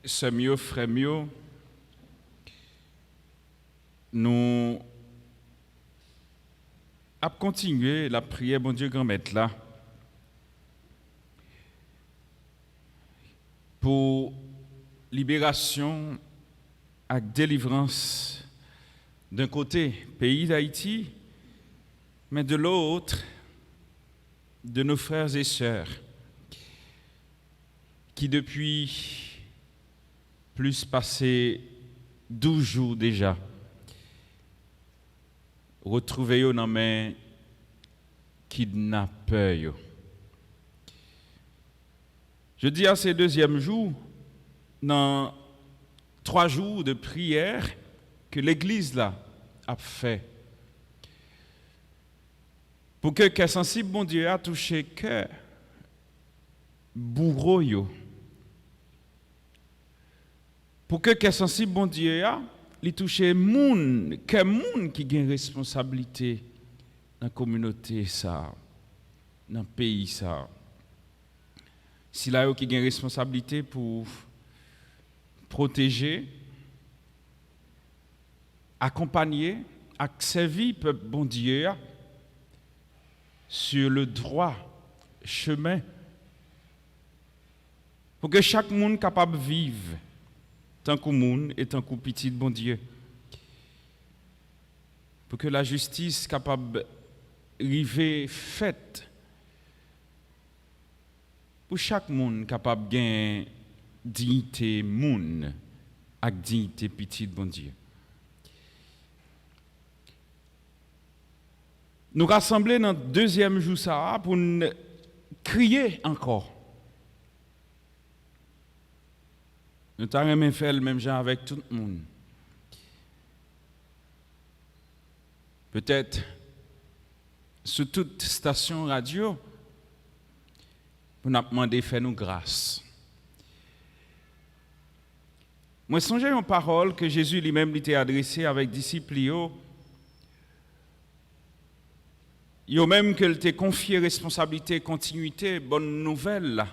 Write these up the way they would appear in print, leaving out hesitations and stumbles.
Semio, Frémio, nous avons continué la prière, bon Dieu, grand-maître là, pour libération et délivrance d'un côté, pays d'Haïti, mais de l'autre, de nos frères et sœurs qui depuis plus passé 12 jours déjà retrouvés dans main kidnappeurs. Je dis à ces deuxièmes jours, dans 3 jours de prière que l'Église là a fait, pour que sensible bon Dieu a touché cœur, bourreau yo, pour que sensible bon Dieu a li touché moun, que moun qui gagne responsabilité dans la communauté ça, dans le pays ça. Si là qui gagne responsabilité pour protéger, accompagner, servir peuple bon Dieu sur le droit chemin pour que chaque monde capable de vivre tant que monde et tant que petit bon Dieu, pour que la justice capable arriver faite pour chaque monde capable de gagner dignité monde avec dignité petit bon Dieu. Nous rassembler dans le deuxième jour ça pour crier encore. Nous avons fait le même genre avec tout le monde. Peut-être sur toute station radio, pour nous demander de faire nous grâce. Moi, songez une parole que Jésus lui-même lui a adressée avec disciples. Yo même qu'il t'a confié responsabilité, continuité, bonne nouvelle là.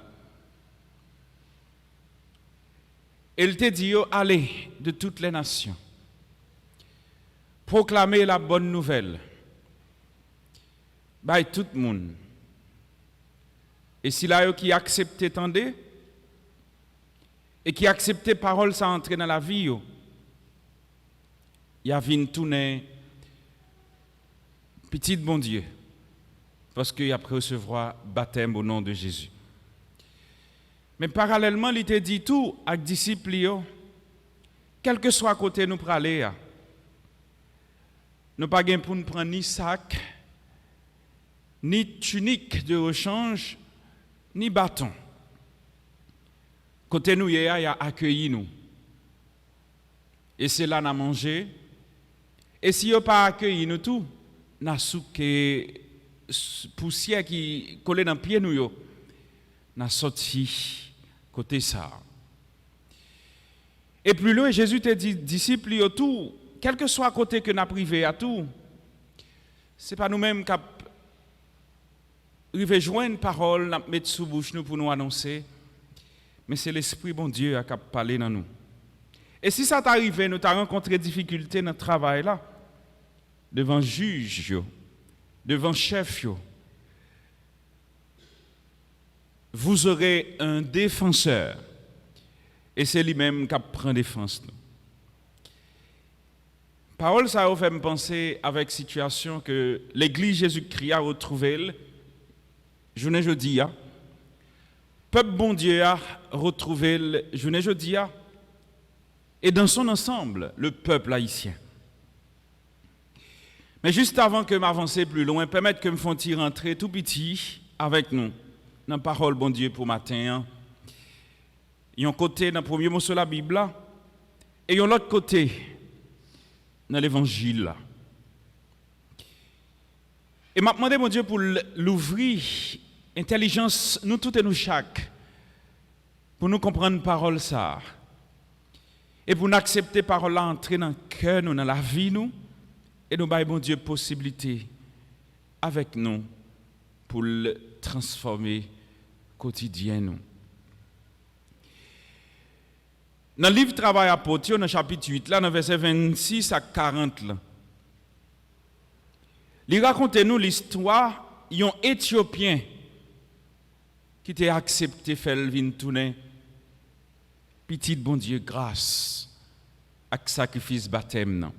Il t'a dit allez de toutes les nations, proclamer la bonne nouvelle, by tout le monde. Et si là qui accepte tendez et qui accepte parole ça entrer dans la vie il y a vinn tourner petit bon Dieu. Parce qu'il a recevoir baptême au nom de Jésus. Mais parallèlement, il t'a dit tout avec les disciples, quel que soit côté nous praler, nous pas gain pour nous prendre ni sac, ni tunique de rechange, ni bâton. Côté nous, il y a accueilli nous. Et c'est là qu'on a mangé. Et si vous pas accueilli nous tout, n'a souké poussière qui collait dans pied nous n'a sorti côté ça. Et plus loin Jésus te dit disciples yo tout quel que soit côté que n'a privé à tout, c'est pas nous-mêmes qui arriver joindre parole n'a mettre sous bouche nous pour nous annoncer, mais c'est l'esprit bon Dieu qui a parlé dans nous. Et si ça t'arrive nous t'a rencontré difficulté dans le travail là devant juge devant chef, vous aurez un défenseur. Et c'est lui-même qui prend défense. Parole, ça a fait me penser avec la situation que l'Église Jésus-Christ a retrouvée. Journée jeudi, peuple bon Dieu a retrouvé journée jeudi, et dans son ensemble, le peuple haïtien. Mais juste avant que m'avance plus loin, permettre que me font rentrer tout petit avec nous dans la parole bon Dieu pour matin. Il y a un côté dans le premier mot sur la Bible et il y a l'autre côté dans l'évangile. Et m'a demandé mon Dieu pour l'ouvrir intelligence nous toutes et nous chaque pour nous comprendre parole ça et pour nous accepter parole là entrer dans le cœur nous dans la vie nous. Et nous baillons, bon Dieu, possibilité avec nous pour le transformer quotidien. Dans le livre Travail apôtre, dans le chapitre 8, là, dans verset 26 à 40, là, il raconte nous l'histoire d'un Éthiopien qui a accepté de faire le tourner petit bon Dieu grâce à sacrifice baptême.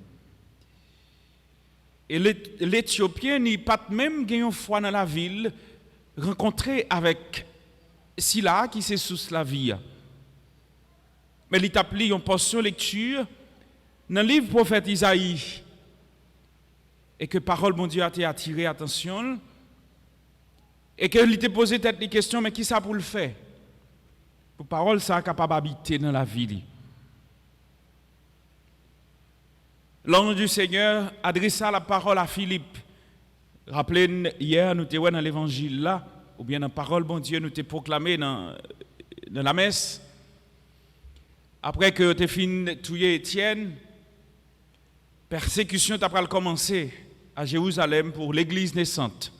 Et l'Éthiopien n'a pas même gagné une fois dans la ville rencontré avec Sila qui s'est sous la vie. Mais il a appelé une portion lecture dans le livre prophète Isaïe et que parole bon Dieu a été attiré attention et que il t'a posé tête les questions mais qui ça pour le faire pour parole ça capable d'habiter dans la vie. L'ange du Seigneur adressa la parole à Philippe. Rappelez hier nous étions dans l'évangile là ou bien dans la parole bon Dieu nous t'ai proclamé dans la messe. Après que tu as fini de tuer Étienne, persécution t'a pas commencé à Jérusalem pour l'église naissante.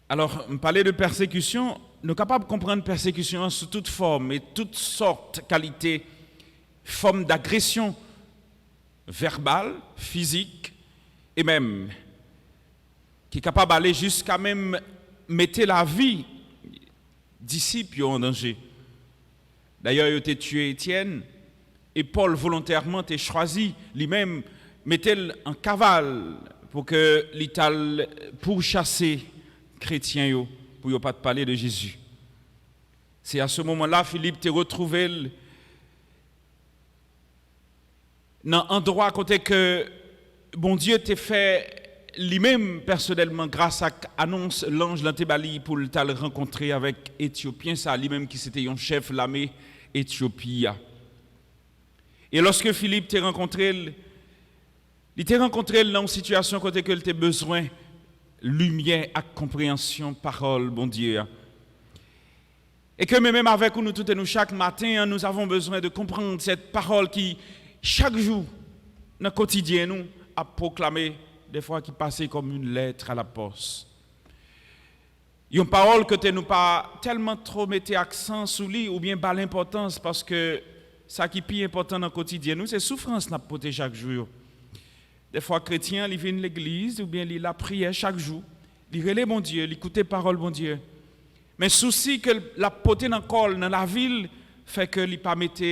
Alors, on parlait de persécution, nous sommes capables de comprendre persécution sous toute forme et toutes sortes de qualités, formes d'agression verbale, physique et même qui est capable d'aller jusqu'à même mettre la vie disciples en danger. D'ailleurs, il a tué Étienne et Paul volontairement a choisi lui-même mettait en cavale pour que l'Ital pourchasser chrétiens pour ne pas parler de Jésus. C'est à ce moment-là Philippe t'a retrouvé dans un endroit côté que bon Dieu t'a fait lui-même personnellement grâce à annonce l'ange l'antébali pour le rencontrer avec Éthiopien, ça lui-même qui c'était un chef de l'armée Éthiopie. Et lorsque Philippe t'a rencontré, il t'a rencontré dans une situation côté que il t'a besoin lumière et compréhension parole bon Dieu. Et que même avec nous toutes et nous chaque matin, nous avons besoin de comprendre cette parole qui chaque jour dans le quotidien nous a proclamé des fois qui passait comme une lettre à la poste. Une parole que tu n'as pas tellement trop mis accent sur lui ou bien pas l'importance parce que ça qui est plus important dans le quotidien nous c'est souffrance n'a porté chaque jour. Des fois chrétiens ils viennent à l'église ou bien ils la prière chaque jour, ils relèvent bon Dieu, ils écoutent parole bon Dieu. Mais souci que la portée dans col dans la ville fait que ils pas mettre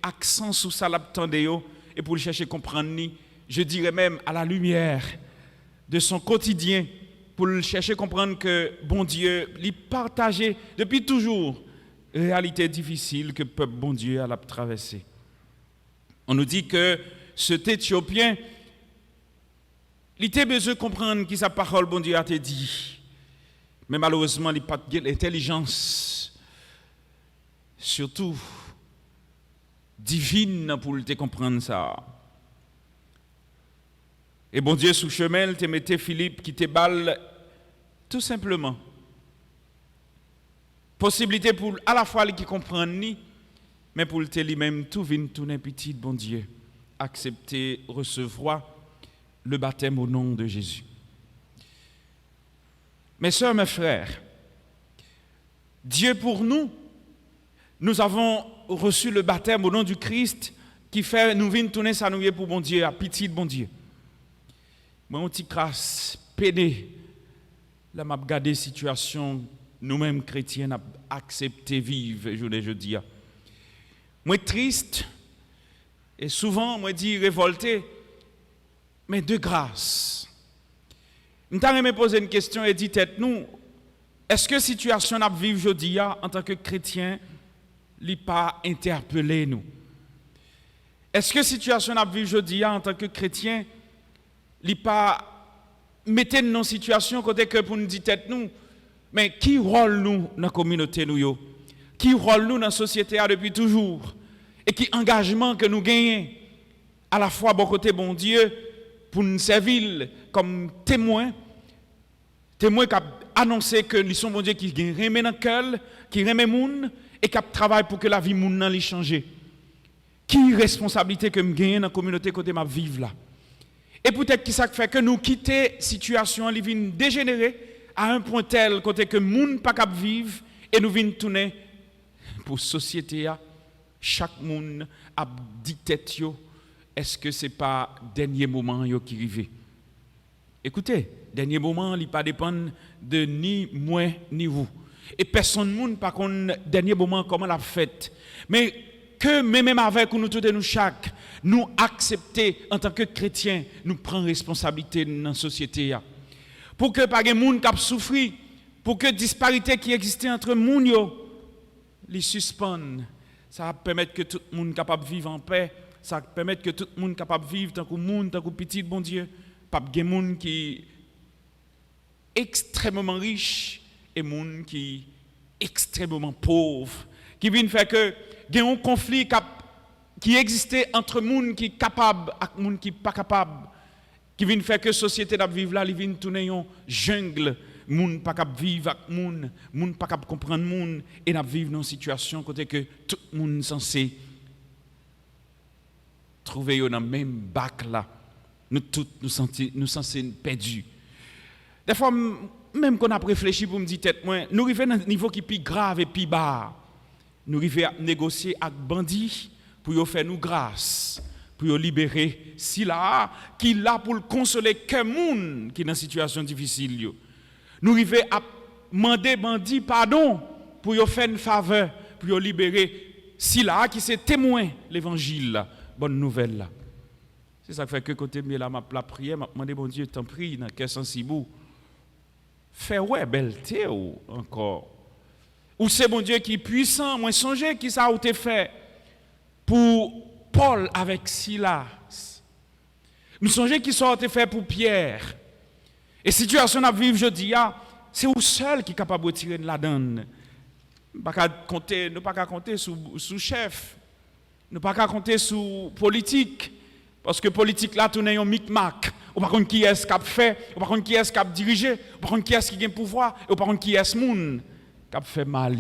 accent sur ça l'attendre et pour chercher comprendre ni, je dirais même à la lumière de son quotidien pour chercher comprendre que bon Dieu lui partageait depuis toujours réalité difficile que le peuple bon Dieu a traversé. On nous dit que cet Éthiopien il était besoin de comprendre qui sa parole bon Dieu a te dit. Mais malheureusement il n'a pas l'intelligence surtout divine pour te comprendre ça. Et bon Dieu, sous chemin, il te mettait Philippe qui te balle tout simplement. Possibilité pour à la fois qui comprennent ni, mais pour te lui-même tout vient tourner petit, bon Dieu, accepter, recevoir le baptême au nom de Jésus. Mes sœurs, mes frères, Dieu pour nous, nous avons reçu le baptême au nom du Christ qui fait nous venir tourner ça nous pour bon Dieu, à pitié de bon Dieu. Moi, on t'y crasse, peiné. Là, m'a regardé situation, nous-mêmes chrétiens, n'a accepté vivre, je dis. Moi, triste, et souvent, moi, dis révolté, mais de grâce. Nous t'avons posé une question et dit, tête-nous, est-ce que situation n'a vivre aujourd'hui en tant que chrétien, n'est pas interpellé nous? Est-ce que situation n'a vivre aujourd'hui en tant que chrétien, li pas mettez nous en situation côté que pour nous dire tête nous mais qui rôle nous dans la communauté nous yo qui rôle nous dans la société depuis toujours et qui engagement que nous gagnons à la fois bon côté bon Dieu pour nous servir comme témoin qui a annoncé que nous sommes bon Dieu qui remet dans cœur qui remet moun et qui travaille pour que la vie moun nan li changer qui responsabilité que me gagne dans la communauté côté m'a vivre là. Et peut-être que ça fait que nous quittons la situation, nous venons dégénérer à un point tel côté que nous ne sommes pas capables de vivre et nous venons tourner pour la société chaque monde a dit tête yo, est-ce que c'est pas dernier moment yo qui arrivé? Écoutez, dernier moment, il pas dépendre de ni moi ni vous. Et personne monde par contre dernier moment comment l'a fait. Mais que même avec nous tous et nous chaque, nous accepter en tant que chrétiens, nous prendre responsabilité dans la société. Pour que pas de monde qui souffrir, pour que disparité qui existait entre moun yo, les suspendent. Ça va permettre que tout le monde capable de vivre en paix. Ça va permettre que tout le monde capable de vivre tant que monde, tant que petit bon Dieu. Pas de monde qui est extrêmement riche et monde qui est extrêmement pauvre. Qui vient faire que il y a un conflit qui existait entre monde qui est capable et monde qui n'est pas capable. Qui vient faire que la société de vivre là, il vient tourner en jungle. Moun pas capable vivre avec moun pas capable comprendre moun et n'a vivre dans une situation côté que tout le monde censé trouver dans le même bac là. Nous tous nous censés perdus. Des fois même qu'on a réfléchi pour me dire tête moi, nous arrivons à un niveau qui est plus grave et plus bas. Nous arrivons à négocier avec bandits pour faire nous grâce, pour libérer si là qui là pour le consoler que moun qui est dans une situation difficile yo. Nous arrivons à demander bandits pardon pour leur faire une faveur, pour leur libérer si là qui c'est témoin l'évangile, bonne nouvelle là. C'est ça qui fait que côté de la prière, m'a demandé bon Dieu t'en prie dans cœur sensible. Fais ouais belleté ou encore. Ou c'est bon Dieu qui est puissant, moi songer qui ça a été fait pour Paul avec Silas. Nous songeons qui ça a été fait pour Pierre. Et situation à vivre jeudi, c'est vous seul qui est capable de tirer de la donne. Nous ne pouvons pas compter sous chef. Nous ne pouvons pas compter sous politique. Parce que politique là, tout est un micmac. On ne sait pas qui est-ce qui a fait, on ne sait pas qui est-ce qui a dirigé, on ne sait pas qui est-ce qui a le pouvoir, et on ne sait pas qui est-ce qui a fait mal.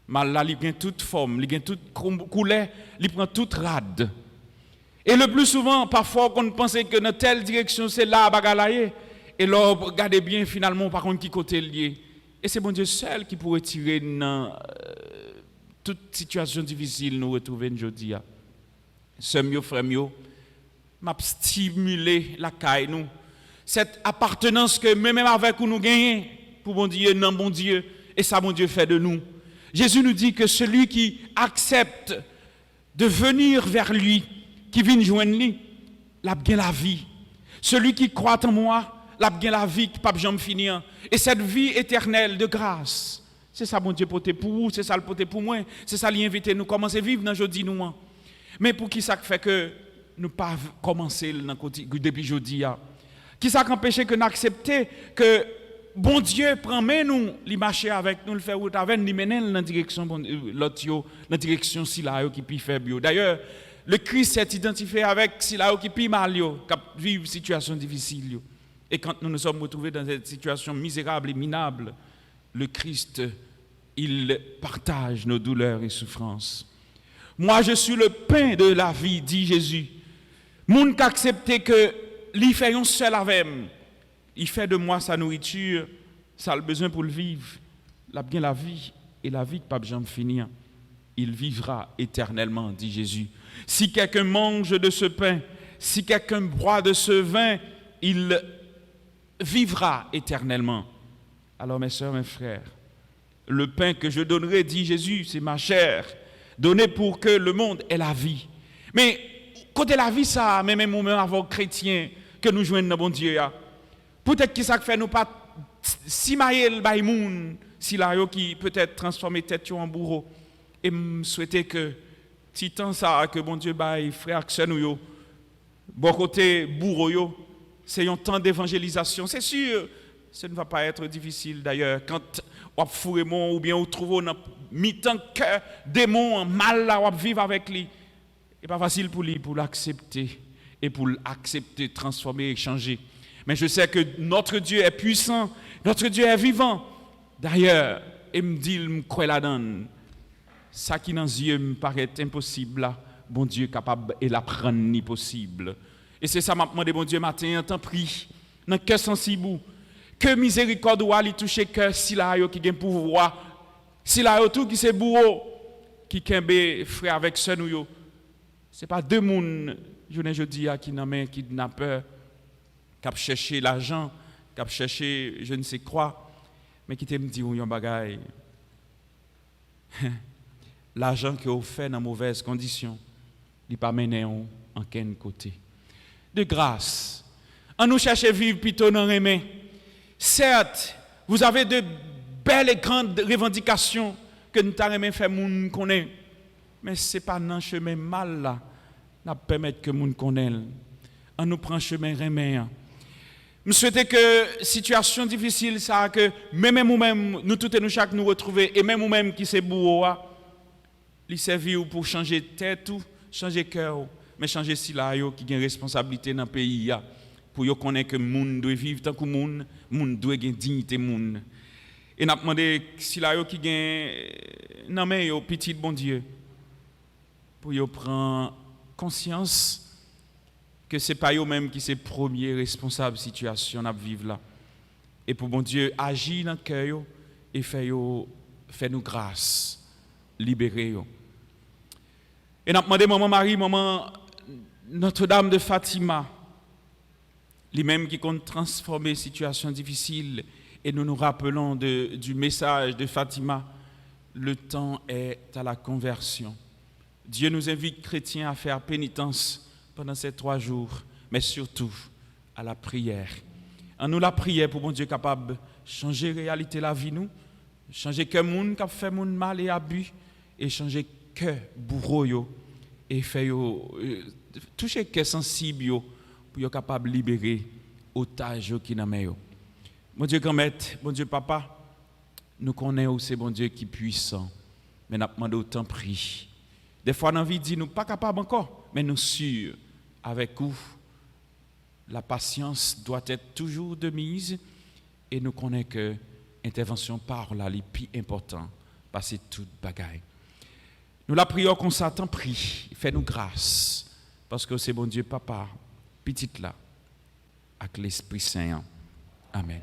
Mal là, il a toute forme, il a toute couleur, il prend toute rade. Et le plus souvent, parfois, on pense que dans telle direction, c'est là, bagalaye. Et là, regardez bien finalement par contre qui côté lié. Et c'est bon Dieu seul qui pourrait tirer dans toute situation difficile nous retrouver aujourd'hui. Semio frèmio m'a stimulé la caille nous. Cette appartenance que même avec nous gagnons pour bon Dieu, non bon Dieu, et ça bon Dieu fait de nous. Jésus nous dit que celui qui accepte de venir vers lui, qui vient joindre lui, il a bien la vie. Celui qui croit en moi, la vie qui ne peut jamais finir. Et cette vie éternelle de grâce, c'est ça, mon Dieu, pour vous, c'est ça le poté pour moi, c'est ça l'inviter nous commencer à vivre dans jeudi nous. Mais pour qui ça fait que nous pas commencer depuis jeudi? Qui ça empêche que nous accepter que bon Dieu prend nous, il marche avec nous, le fait route avec nous, il mène dans la direction l'autre, dans la direction Silayo qui est plus faible. D'ailleurs, le Christ s'est identifié avec Silayo qui est plus mal, qui vit une situation difficile. Et quand nous nous sommes retrouvés dans cette situation misérable et minable, le Christ, il partage nos douleurs et souffrances. Moi, je suis le pain de la vie, dit Jésus. Moun qui accepte que lui fait un seul avec moi, il fait de moi sa nourriture, ça a le besoin pour le vivre. Il a bien la vie, et la vie ne peut pas jamais finir. Il vivra éternellement, dit Jésus. Si quelqu'un mange de ce pain, si quelqu'un boit de ce vin, il vivra éternellement. Alors mes sœurs, mes frères, le pain que je donnerai, dit Jésus, c'est ma chair, donnée pour que le monde ait la vie. Mais côté la vie, ça, même moment avant chrétien, que nous joignons dans bon Dieu, peut-être que ça fait nous pas si maïel baïmoun, si là qui peut-être transformer tête en bourreau, et me souhaiter que titan ça que bon Dieu baille frère que nous bon côté bourreau yo, c'est un temps d'évangélisation. C'est sûr, ça ne va pas être difficile d'ailleurs. Quand on fourre mon ou bien on trouve un mi-temps que démon mal là on vivre avec lui, c'est pas facile pour lui pour l'accepter et pour l'accepter, transformer et changer. Mais je sais que notre Dieu est puissant, notre Dieu est vivant. D'ailleurs, il me dit, il me croit là-dedans. Ça qui dans les yeux me paraît impossible, là, bon Dieu est capable et l'apprendre ni possible. Et c'est ça m'a demandé, bon Dieu, matin, t'en prie, dans le cœur sensible, que miséricorde ou ali toucher cœur si là qui gagne pouvoir, si là tout qui c'est bourreau, qui kembe frère avec sœur nous yo. C'est pas deux moun jeudi à qui nommé kidnappeur qui a cherché l'argent, qui a cherché je ne sais quoi, mais qui te me dit yon bagay. L'argent que vous fait dans mauvaises conditions, il pas mené en quel côté. De grâce, on nous cherche à vivre plutôt dans les mains. Certes, vous avez de belles et grandes revendications que nous t'avons fait moun connaît, mais c'est pas dans chemin mal là, n'a permettre que moun connaît. On nous prend chemin remet. Je souhaite que situation difficile ça que même nous-mêmes nous toutes et nous chaque nous retrouver et même nous-mêmes qui c'est bourreau li servir pour changer tête ou changer cœur mais changer si là yo qui gagne responsabilité dans pays pour yo connaître que monde doit vivre tant que monde doit gagner dignité monde et n'a demandé si là yo qui gagne non mais yo petit bon Dieu pour yo prendre conscience que ce n'est pas eux-mêmes qui sont les premiers responsables de la situation à vivre là. Et pour bon Dieu, agir dans le cœur et faire nous grâce, libérer. Et nous avons demandé maman Marie, maman Notre-Dame de Fatima, lui-même qui compte transformer situation difficile et nous nous rappelons du message de Fatima, le temps est à la conversion. Dieu nous invite chrétiens à faire pénitence pendant ces 3 jours, mais surtout à la prière. En nous la prière pour bon Dieu capable de changer la réalité de la vie nous, changer que monde qui fait monde mal et abus et changer que bourreau yo et faire yo toucher que sensible yo pour yo capable libérer otage qui dans main yo. Mon Dieu grand-mère, bon Dieu papa, nous connaissons c'est bon Dieu qui est puissant, mais n'a demandé autant prix. Des fois dans vie dit nous pas capable encore, mais nous sûrs avec vous, la patience doit être toujours de mise et nous connaissons que l'intervention par là est plus important parce que toute bagaille. Nous la prions qu'on s'attend prie, fais-nous grâce parce que c'est bon Dieu papa, petite là, avec l'Esprit Saint. Amen.